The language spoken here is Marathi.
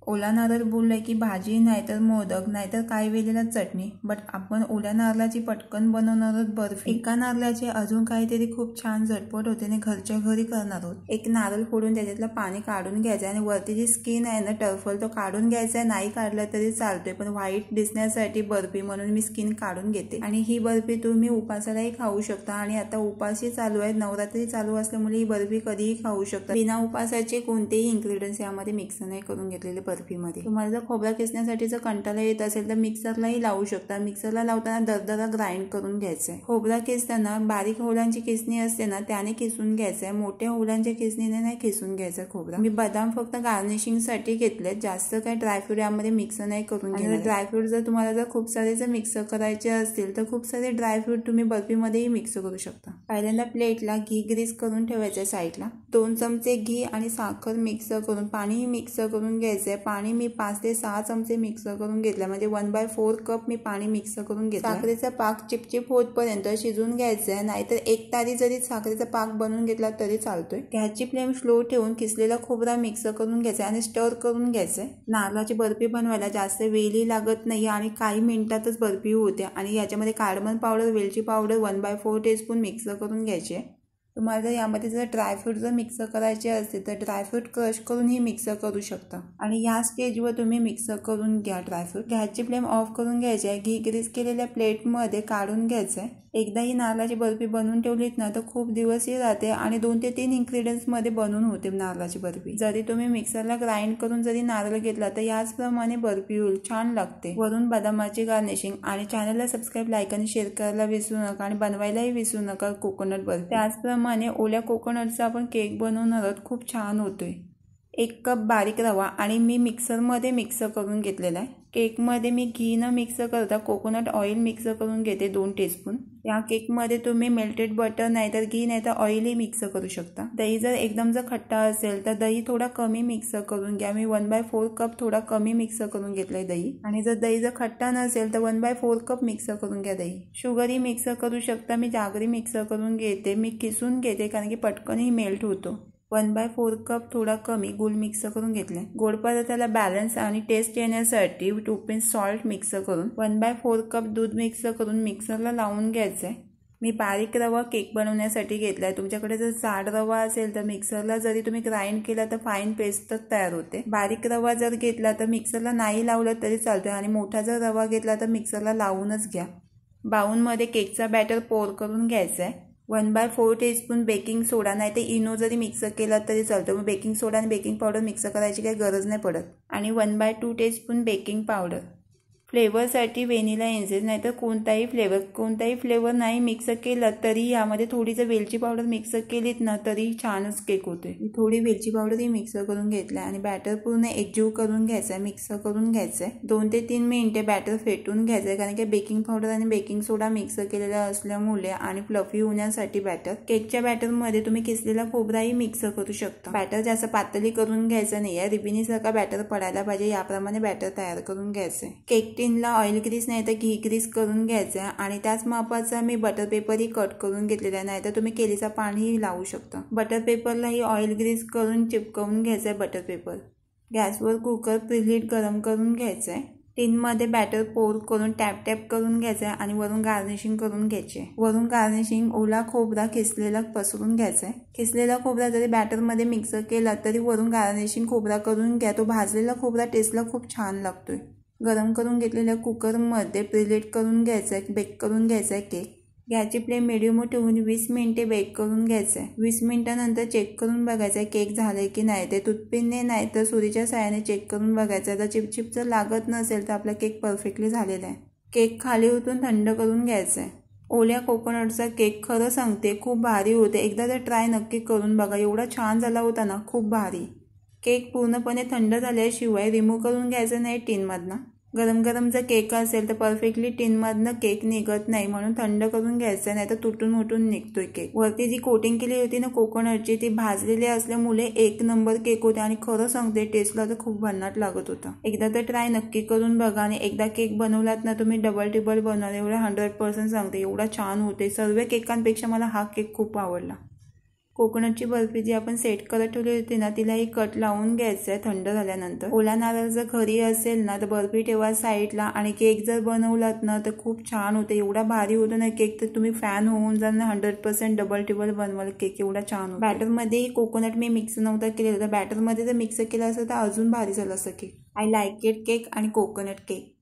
ओला नारळ बोललं की भाजी नाहीतर मोदक नाहीतर काही वेळेला चटणी, बट आपण ओल्या नारळाची पटकन बनवणार आहोत बर्फी। एका नारळाचे अजून काहीतरी खूप छान झटपट होते आणि घरच्या घरी करणार आहोत। एक नारळ फोडून त्याच्यातलं पाणी काढून घ्यायचं आणि वरती जी स्किन आहे ना टर्फल तो काढून घ्यायचा आहे, नाही काढला तरी चालतोय, पण व्हाईट दिसण्यासाठी बर्फी म्हणून मी स्किन काढून घेते। आणि ही बर्फी तुम्ही उपासालाही खाऊ शकता आणि आता उपाशी चालू आहे, नवरात्री चालू असल्यामुळे ही बर्फी कधीही खाऊ शकता। बिना उपासाचे कोणतेही इन्ग्रेडियंट्स यामध्ये मिक्स नाही करून घेतलेले बर्फी मध्ये। तुम्हाला जर खोबरा किसण्यासाठी जर कंटाळा येत असेल तर मिक्सरलाही लावू शकता। मिक्सरला लावताना दरदरा ग्राइंड करून घ्यायचंय। खोबरा किसताना बारीक होलांची किसणी असते ना त्याने किसून घ्यायचंय, मोठ्या होलांच्या किसणीने नाही किसून घ्यायचं खोबरा। मी बदाम फक्त गार्निशिंग साठी घेतले, जास्त काही ड्रायफ्रूट यामध्ये मिक्स नाही करून घेणार। ड्रायफ्रूट जर तुम्हाला जर खूप सारे जर मिक्स करायचे असतील तर खूप सारे ड्रायफ्रूट तुम्ही बर्फीमध्येही मिक्स करू शकता। पहिल्यांदा प्लेटला घी ग्रीस करून ठेवायचं साईडला। 2 चमचे घी आणि साखर मिक्स करून पाणीही मिक्स करून घ्यायचंय। पाणी मी 5 ते 6 चमचे मिक्स करून घेतलं, म्हणजे 1/4 कप मी पाणी मिक्स करून घेतलं। साखरेचा पाक चिपचिप होतपर्यंत शिजून घ्यायचंय, नाहीतर एक तारी जरी साखरेचा पाक बनवून घेतला तरी चालतोय। गॅसची फ्लेम स्लो ठेवून किसलेला खोबरा मिक्स करून घ्यायचा आणि स्टर करून घ्यायचंय। नारळाची बर्फी बनवायला जास्त वेळही लागत नाही आणि काही मिनिटातच बर्फी होते। आणि याच्यामध्ये कार्डमम पावडर, वेलची पावडर 1/4 टीस्पून मिक्स करून घ्यायचे। तुम्हाला जर यामध्ये जर ड्रायफ्रूट जर मिक्स करायचे असतील तर ड्रायफ्रूट क्रश करूनही मिक्स करू शकता। आणि या स्टेजवर तुम्ही मिक्स करून घ्या ड्रायफ्रूट। गॅसची फ्लेम ऑफ करून घ्यायची आहे। घी ग्रीस केलेल्या प्लेटमध्ये काढून घ्यायचंय। एकदा ही नारळाची बर्फी बनवून ठेवलीत ना तर खूप दिवसही राहते आणि 2 ते 3 इन्ग्रेडियंट्स मध्ये बनवून होते नारळाची बर्फी। जरी तुम्ही मिक्सरला ग्राइंड करून जरी नारळ घेतला तर याचप्रमाणे बर्फी होईल, छान लागते। वरून बदामाची गार्निशिंग। आणि चॅनलला सबस्क्राईब, लाईक आणि शेअर करायला विसरू नका आणि बनवायलाही विसरू नका कोकोनट बर्फी। त्याचप्रमाणे ओल्या कोकोनटचा आपण केक बनवणार आहोत, खूप छान होतोय। 1 कप बारीक रवा आणि मी मिक्सरमध्ये मिक्स करून घेतलेला आहे। केकमध्ये मी घी न मिक्स करता कोकोनट ऑइल मिक्स करून घेते 2 टीस्पून। या केकमध्ये तुम्ही मेल्टेड बटर नाहीतर घी नाहीतर ऑइलही मिक्स करू शकता। दही जर एकदम जर खट्टा असेल तर दही थोडा कमी मिक्स करून घ्या। मी 1/4 कप थोडा कमी मिक्स करून घेतलंय दही। आणि जर दही जर खट्टा नसेल तर 1/4 कप मिक्स करून घ्या दही। शुगरही मिक्स करू शकता, मी जागरी मिक्स करून घेते, मी किसून घेते कारण की पटकनही मेल्ट होतो। 1/4 कप थोडा कमी गूळ मिक्स करून घेतलाय। गोड पदार्थाला बॅलन्स आणि टेस्ट येण्यासाठी 2 पिंच सॉल्ट मिक्स करून 1/4 कप दूध मिक्स करून मिक्सरला लावून घ्यायचंय। मी बारीक रवा केक बनवण्यासाठी घेतलाय। तुमच्याकडे जर जाड रवा असेल तर मिक्सरला जरी तुम्ही ग्राइंड केला तर फाईन पेस्ट तयार होते। बारीक रवा जर घेतला तर मिक्सरला नाही लावलं तरी चालतोय आणि मोठा जर रवा घेतला तर मिक्सरला लावूनच घ्या। बाउलमध्ये केकचा बॅटर पोर करून घ्यायचा आहे। 1/4 टीस्पून बेकिंग सोडा नाही तर इनो जरी मिक्स केला तरी चालतो। मग बेकिंग सोडा आणि बेकिंग पावडर मिक्स करायची काही गरज नाही पडत। आणि 1/2 टीस्पून बेकिंग पावडर। फ्लेवरसाठी व्हॅनिला एसेन्स नाहीतर कोणताही फ्लेवर नाही मिक्स केला तरी यामध्ये थोडी जर वेलची पावडर मिक्स केलीत ना तरी छानच केक होतोय। मी थोडी वेलची पावडरही मिक्स करून घेतलाय आणि बॅटर पूर्ण एकजीव करून घ्यायचंय, मिक्स करून घ्यायचंय। 2 ते 3 मिनिटे बॅटर फेटून घ्यायचंय कारण की बेकिंग पावडर आणि बेकिंग सोडा मिक्स केलेला असल्यामुळे आणि फ्लफी होण्यासाठी बॅटर। केकच्या बॅटरमध्ये तुम्ही किसलेला खोबराही मिक्स करू शकता। बॅटर जास्त पातळी करून घ्यायचं नाहीये, रिबिनीसारखा बॅटर पडायला पाहिजे याप्रमाणे बॅटर तयार करून घ्यायचंय। केक टिनला ऑइल ग्रीस नाही तर घी ग्रीस करून घ्यायचं आणि त्याच मापाचा मी बटर पेपरही कट करून घेतलेला आहे, नाहीतर तुम्ही केलीचा पाणीही लावू शकता। बटर पेपरलाही ऑइल ग्रीस करून चिपकवून घ्यायचंय बटर पेपर। गॅसवर कुकर प्रीहीट गरम करून घ्यायचंय। टिनमध्ये बॅटर पोर करून टॅप करून घ्यायचंय आणि वरून गार्निशिंग करून घ्यायचे। वरून गार्निशिंग ओला खोबरा किसलेला पसरून घ्यायचंय। किसलेला खोबरा जरी बॅटरमध्ये मिक्स केला तरी वरून गार्निशिंग खोबरा करून घ्या, तो भाजलेला खोबरा टेस्टला खूप छान लागतोय। गरम करून घेतलेल्या कुकरमध्ये प्रीहीट करून घ्यायचंय, बेक करून घ्यायचंय केक। गॅसची फ्लेम मीडियम ठेवून 20 मिनिटे बेक करून घ्यायचंय। 20 मिनिटांनंतर चेक करून बघायचंय केक झालंय की नाही ते। टूथपिनने नाही तर सुरीच्या साहाय्याने चेक करून बघायचं। जर चिपचिप जर लागत नसेल तर आपला केक परफेक्टली झालेला आहे। केक खाली उतरून थंड करून घ्यायचंय। ओल्या कोकोनटचा केक खरं सांगते खूप भारी होते, एकदा तर ट्राय नक्की करून बघा, एवढा छान झाला होता ना, खूप भारी। केक पूर्णपणे थंड झाल्याशिवाय रिमूव्ह करून घ्यायचं नाही टिनमधनं। गरम गरम जर केक असेल तर परफेक्टली टिनमधनं केक निघत नाही, म्हणून थंड करून घ्यायचं नाही तर तुटून मुटून निघतोय केक। वरती जी कोटिंग केली होती ना कोकोनटची ती भाजलेली असल्यामुळे 1 नंबर केक होते आणि खरं सांगते टेस्टला तर खूप भन्नाट लागत होता। एकदा तर ट्राय नक्की करून बघा आणि एकदा केक बनवलात ना तुम्ही डबल टिबल बनवाल, एवढा 100% सांगते, एवढा छान होते। सर्व केकांपेक्षा मला हा केक खूप आवडला। कोकोनटची बर्फी जी आपण सेट करत ठेवली होती ना, तिला एक कट लावून घ्यायचं आहे थंड झाल्यानंतर. ओला नारळ जर घरी असेल ना तर बर्फी ठेवा साईडला, आणि केक जर बनवलात ना तर खूप छान होते. एवढा भारी होतो ना केक, तर तुम्ही फॅन होऊन जाल ना. 100% डबल टेबल बनवाल केक, एवढा छान होतो. बॅटरमध्ये कोकोनट मी मिक्स नव्हता केलेला, तर बॅटरमध्ये जर मिक्स केलं असतं तर अजून भारी झालं असतं cake. I like it cake आणि कोकोनट केक.